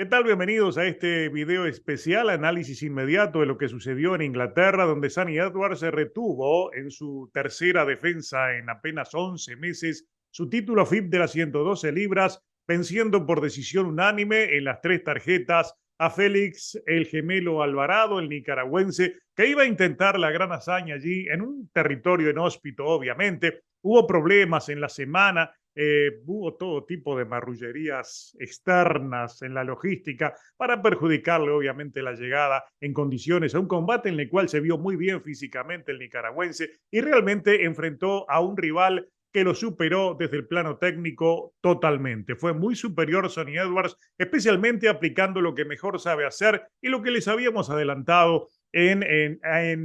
¿Qué tal? Bienvenidos a este video especial, análisis inmediato de lo que sucedió en Inglaterra, donde Sonny Edwards se retuvo en su tercera defensa en apenas 11 meses su título FIP de las 112 libras, venciendo por decisión unánime en las tres tarjetas a Félix, el gemelo Alvarado, el nicaragüense, que iba a intentar la gran hazaña allí en un territorio inhóspito, obviamente. Hubo problemas en la semana. Hubo todo tipo de marrullerías externas en la logística para perjudicarle obviamente la llegada en condiciones a un combate en el cual se vio muy bien físicamente el nicaragüense y realmente enfrentó a un rival que lo superó desde el plano técnico totalmente. Fue muy superior Sonny Edwards, especialmente aplicando lo que mejor sabe hacer y lo que les habíamos adelantado en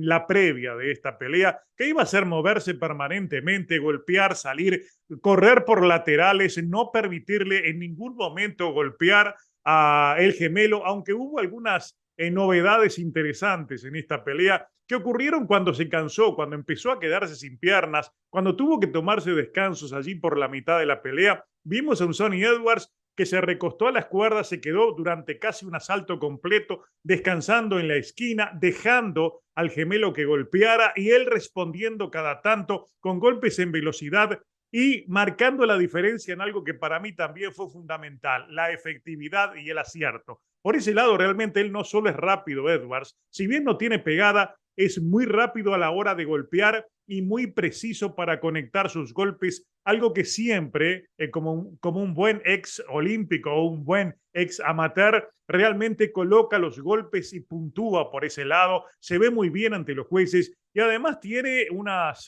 la previa de esta pelea, que iba a ser moverse permanentemente, golpear, salir, correr por laterales, no permitirle en ningún momento golpear a el gemelo, aunque hubo algunas novedades interesantes en esta pelea que ocurrieron cuando se cansó, cuando empezó a quedarse sin piernas, cuando tuvo que tomarse descansos allí por la mitad de la pelea. Vimos a un Sonny Edwards que se recostó a las cuerdas, se quedó durante casi un asalto completo, descansando en la esquina, dejando al gemelo que golpeara y él respondiendo cada tanto con golpes en velocidad y marcando la diferencia en algo que para mí también fue fundamental, la efectividad y el acierto. Por ese lado, realmente él no solo es rápido, Edwards, si bien no tiene pegada, es muy rápido a la hora de golpear y muy preciso para conectar sus golpes, algo que siempre, como un buen ex olímpico o un buen ex amateur, realmente coloca los golpes y puntúa por ese lado, se ve muy bien ante los jueces y además tiene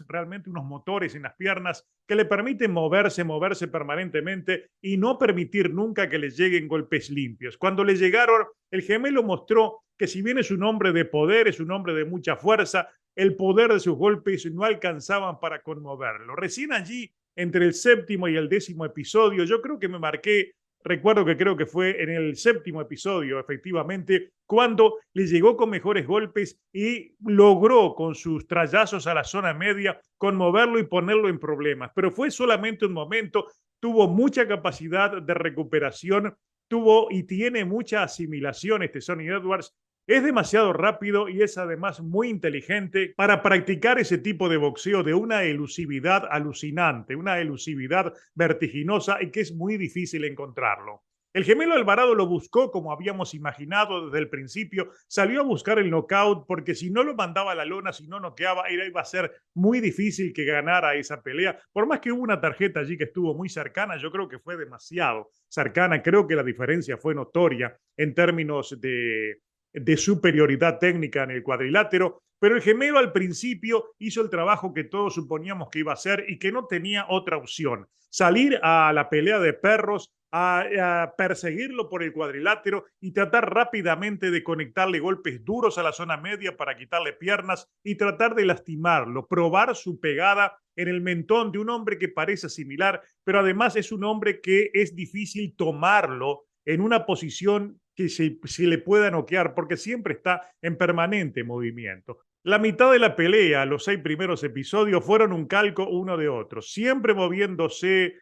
realmente unos motores en las piernas que le permiten moverse permanentemente y no permitir nunca que le lleguen golpes limpios. Cuando le llegaron, el gemelo mostró que si bien es un hombre de poder, es un hombre de mucha fuerza, el poder de sus golpes no alcanzaban para conmoverlo. Recién allí, entre el séptimo y el décimo episodio, yo creo que me marqué, recuerdo que creo que fue en el séptimo episodio, efectivamente, cuando le llegó con mejores golpes y logró con sus trayazos a la zona media conmoverlo y ponerlo en problemas. Pero fue solamente un momento, tuvo mucha capacidad de recuperación, tuvo y tiene mucha asimilación este Sonny Edwards. Es demasiado rápido y es además muy inteligente para practicar ese tipo de boxeo de una elusividad alucinante, una elusividad vertiginosa y que es muy difícil encontrarlo. El gemelo Alvarado lo buscó como habíamos imaginado desde el principio, salió a buscar el knockout porque si no lo mandaba a la lona, si no noqueaba, iba a ser muy difícil que ganara esa pelea. Por más que hubo una tarjeta allí que estuvo muy cercana, yo creo que fue demasiado cercana, creo que la diferencia fue notoria en términos de superioridad técnica en el cuadrilátero, pero el gemelo al principio hizo el trabajo que todos suponíamos que iba a hacer y que no tenía otra opción. Salir a la pelea de perros, a perseguirlo por el cuadrilátero y tratar rápidamente de conectarle golpes duros a la zona media para quitarle piernas y tratar de lastimarlo, probar su pegada en el mentón de un hombre que parece similar, pero además es un hombre que es difícil tomarlo en una posición que se le pueda noquear porque siempre está en permanente movimiento. La mitad de la pelea, los 6 primeros episodios, fueron un calco uno de otro, siempre moviéndose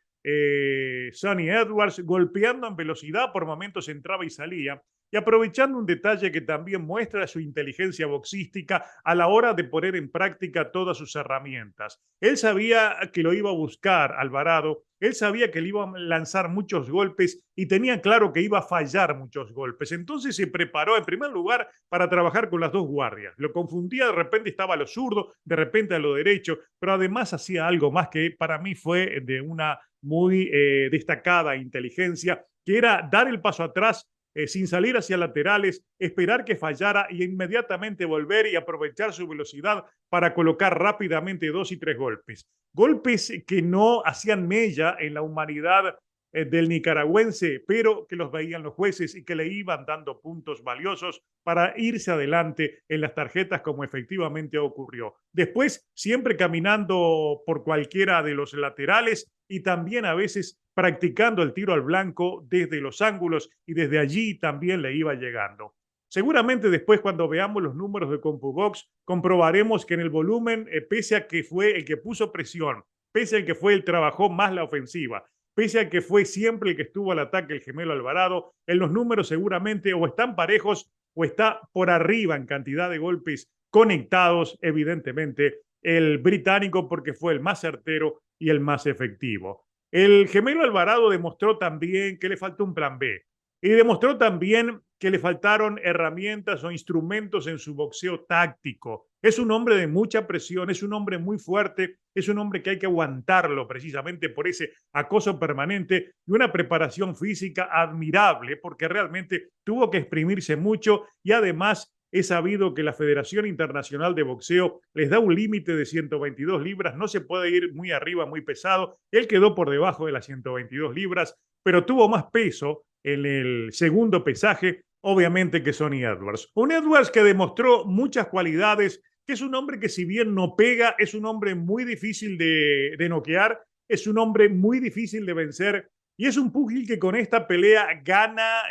Sonny Edwards, golpeando en velocidad, por momentos entraba y salía, y aprovechando un detalle que también muestra su inteligencia boxística a la hora de poner en práctica todas sus herramientas. Él sabía que lo iba a buscar Alvarado, él sabía que le iba a lanzar muchos golpes y tenía claro que iba a fallar muchos golpes. Entonces se preparó en primer lugar para trabajar con las dos guardias. Lo confundía, de repente estaba a lo zurdo, de repente a lo derecho, pero además hacía algo más que para mí fue de una muy destacada inteligencia, que era dar el paso atrás sin salir hacia laterales, esperar que fallara y inmediatamente volver y aprovechar su velocidad para colocar rápidamente 2 y 3 golpes. Golpes que no hacían mella en la humanidad del nicaragüense, pero que los veían los jueces y que le iban dando puntos valiosos para irse adelante en las tarjetas como efectivamente ocurrió. Después, siempre caminando por cualquiera de los laterales y también a veces practicando el tiro al blanco desde los ángulos y desde allí también le iba llegando. Seguramente después cuando veamos los números de CompuBox comprobaremos que en el volumen, pese a que fue el que puso presión, pese a que fue el trabajó más la ofensiva, pese a que fue siempre el que estuvo al ataque el gemelo Alvarado. En los números seguramente o están parejos o está por arriba en cantidad de golpes conectados, evidentemente, el británico porque fue el más certero y el más efectivo. El gemelo Alvarado demostró también que le faltó un plan B y demostró también que le faltaron herramientas o instrumentos en su boxeo táctico. Es un hombre de mucha presión, es un hombre muy fuerte, es un hombre que hay que aguantarlo precisamente por ese acoso permanente y una preparación física admirable, porque realmente tuvo que exprimirse mucho y además he sabido que la Federación Internacional de Boxeo les da un límite de 122 libras, no se puede ir muy arriba, muy pesado. Él quedó por debajo de las 122 libras, pero tuvo más peso en el segundo pesaje, obviamente, que Sonny Edwards. Un Edwards que demostró muchas cualidades, que es un hombre que si bien no pega, es un hombre muy difícil de noquear, es un hombre muy difícil de vencer y es un púgil que con esta pelea gana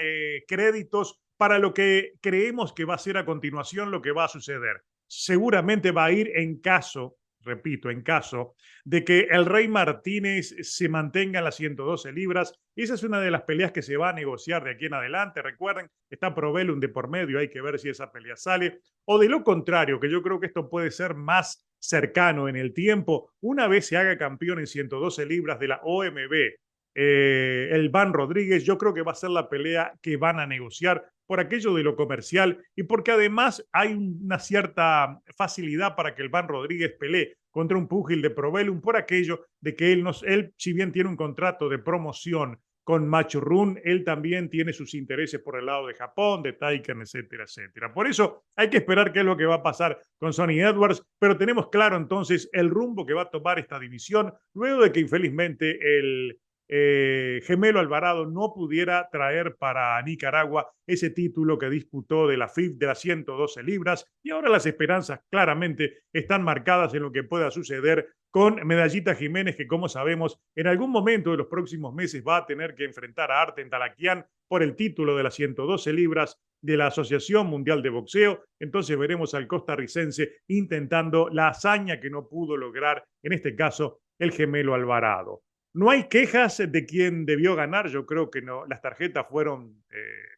créditos para lo que creemos que va a ser a continuación lo que va a suceder. Seguramente va a ir en caso, repito, en caso de que el Rey Martínez se mantenga en las 112 libras. Esa es una de las peleas que se va a negociar de aquí en adelante. Recuerden, está Probellum de por medio, hay que ver si esa pelea sale. O de lo contrario, que yo creo que esto puede ser más cercano en el tiempo, una vez se haga campeón en 112 libras de la OMB, el Van Rodríguez, yo creo que va a ser la pelea que van a negociar por aquello de lo comercial y porque además hay una cierta facilidad para que el Van Rodríguez pelee contra un púgil de Probellum por aquello de que él si bien tiene un contrato de promoción con Matchroom, él también tiene sus intereses por el lado de Japón, de Taiken, etcétera, etcétera. Por eso hay que esperar qué es lo que va a pasar con Sonny Edwards, pero tenemos claro entonces el rumbo que va a tomar esta división luego de que infelizmente el Gemelo Alvarado no pudiera traer para Nicaragua ese título que disputó de la FIF de las 112 libras y ahora las esperanzas claramente están marcadas en lo que pueda suceder con Medallita Jiménez, que como sabemos en algún momento de los próximos meses va a tener que enfrentar a Arten Talaquian por el título de las 112 libras de la Asociación Mundial de Boxeo. Entonces veremos al costarricense intentando la hazaña que no pudo lograr, en este caso, el Gemelo Alvarado. No hay quejas de quien debió ganar, yo creo que no, las tarjetas fueron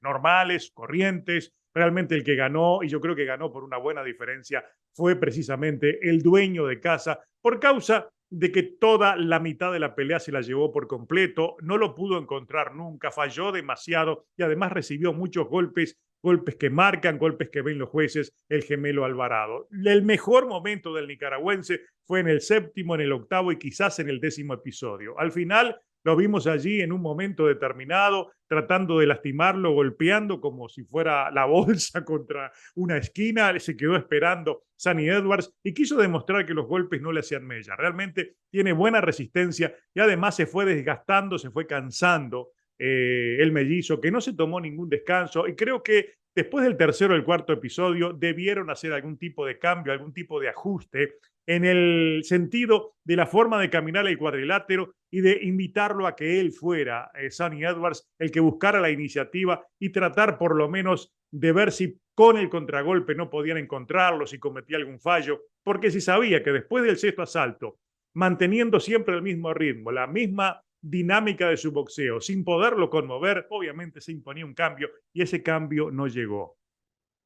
normales, corrientes, realmente el que ganó, y yo creo que ganó por una buena diferencia, fue precisamente el dueño de casa, por causa de que toda la mitad de la pelea se la llevó por completo, no lo pudo encontrar nunca, falló demasiado y además recibió muchos golpes, golpes que marcan, golpes que ven los jueces, el Gemelo Alvarado. El mejor momento del nicaragüense fue en el séptimo, en el octavo y quizás en el 10º episodio. Al final lo vimos allí en un momento determinado, tratando de lastimarlo, golpeando como si fuera la bolsa contra una esquina. Se quedó esperando Sonny Edwards y quiso demostrar que los golpes no le hacían mella. Realmente tiene buena resistencia y además se fue desgastando, se fue cansando el mellizo, que no se tomó ningún descanso. Y creo que después del tercero o el cuarto episodio debieron hacer algún tipo de cambio, algún tipo de ajuste en el sentido de la forma de caminar el cuadrilátero y de invitarlo a que él fuera, Sonny Edwards, el que buscara la iniciativa y tratar por lo menos de ver si con el contragolpe no podían encontrarlo, si cometía algún fallo, porque si sabía que después del sexto asalto, manteniendo siempre el mismo ritmo, la misma dinámica de su boxeo, sin poderlo conmover, obviamente se imponía un cambio y ese cambio no llegó.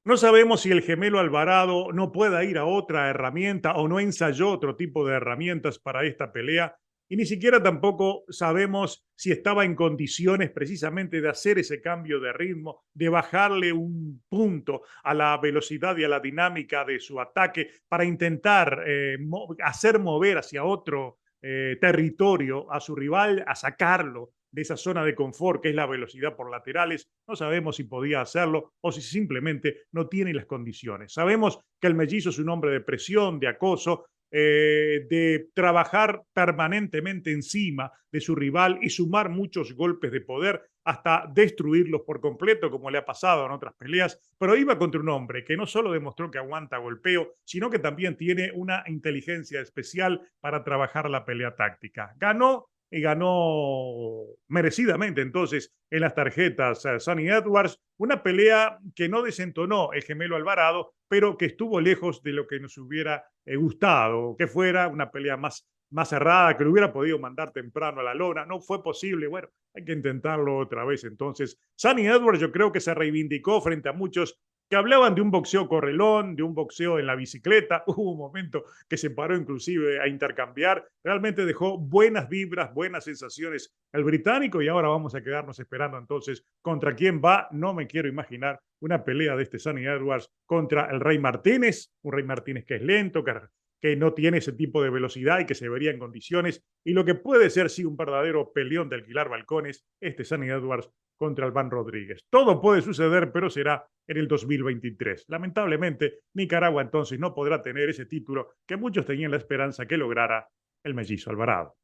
No sabemos si el Gemelo Alvarado no pueda ir a otra herramienta o no ensayó otro tipo de herramientas para esta pelea y ni siquiera tampoco sabemos si estaba en condiciones precisamente de hacer ese cambio de ritmo, de bajarle un punto a la velocidad y a la dinámica de su ataque para intentar hacer mover hacia otro territorio a su rival, a sacarlo de esa zona de confort que es la velocidad por laterales. No sabemos si podía hacerlo o si simplemente no tiene las condiciones. Sabemos que el mellizo es un hombre de presión, de acoso, de trabajar permanentemente encima de su rival y sumar muchos golpes de poder hasta destruirlos por completo, como le ha pasado en otras peleas, pero iba contra un hombre que no solo demostró que aguanta golpeo, sino que también tiene una inteligencia especial para trabajar la pelea táctica. Ganó y ganó merecidamente entonces en las tarjetas Sonny Edwards, una pelea que no desentonó el Gemelo Alvarado, pero que estuvo lejos de lo que nos hubiera gustado, que fuera una pelea más más cerrada, que lo hubiera podido mandar temprano a la lona. No fue posible. Bueno, hay que intentarlo otra vez. Entonces, Sunny Edwards yo creo que se reivindicó frente a muchos que hablaban de un boxeo correlón, de un boxeo en la bicicleta. Hubo un momento que se paró inclusive a intercambiar. Realmente dejó buenas vibras, buenas sensaciones el británico y ahora vamos a quedarnos esperando entonces contra quién va. No me quiero imaginar una pelea de este Sunny Edwards contra el Rey Martínez, un Rey Martínez que es lento, que no tiene ese tipo de velocidad y que se vería en condiciones. Y lo que puede ser, sí, un verdadero peleón de alquilar balcones, este Sunny Edwards contra Albán Rodríguez. Todo puede suceder, pero será en el 2023. Lamentablemente, Nicaragua entonces no podrá tener ese título que muchos tenían la esperanza que lograra el mellizo Alvarado.